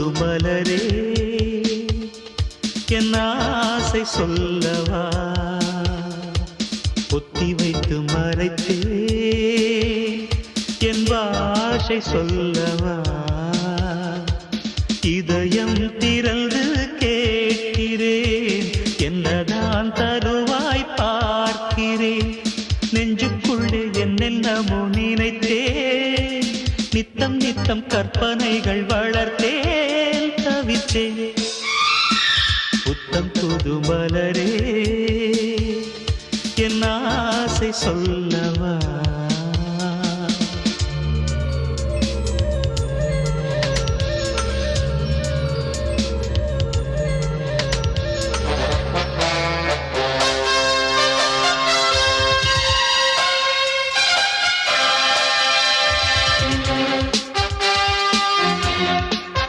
புது மலரே என் ஆசை சொல்லவா பொத்தி வைத்து மறைத்தே என் பாஷை சொல்லவா இதயம் திறந்து கேட்கிறேன் என்னதான் தருவாய் பார்க்கிறேன் நெஞ்சுக்குள்ளே என்னென்னமோ நினைத்தேன் நித்தம் நித்தம் கற்பனைகள் வளர்த்தேன் தவித்தேன் புத்தம் புது மலரே என் ஆசை சொல்லவா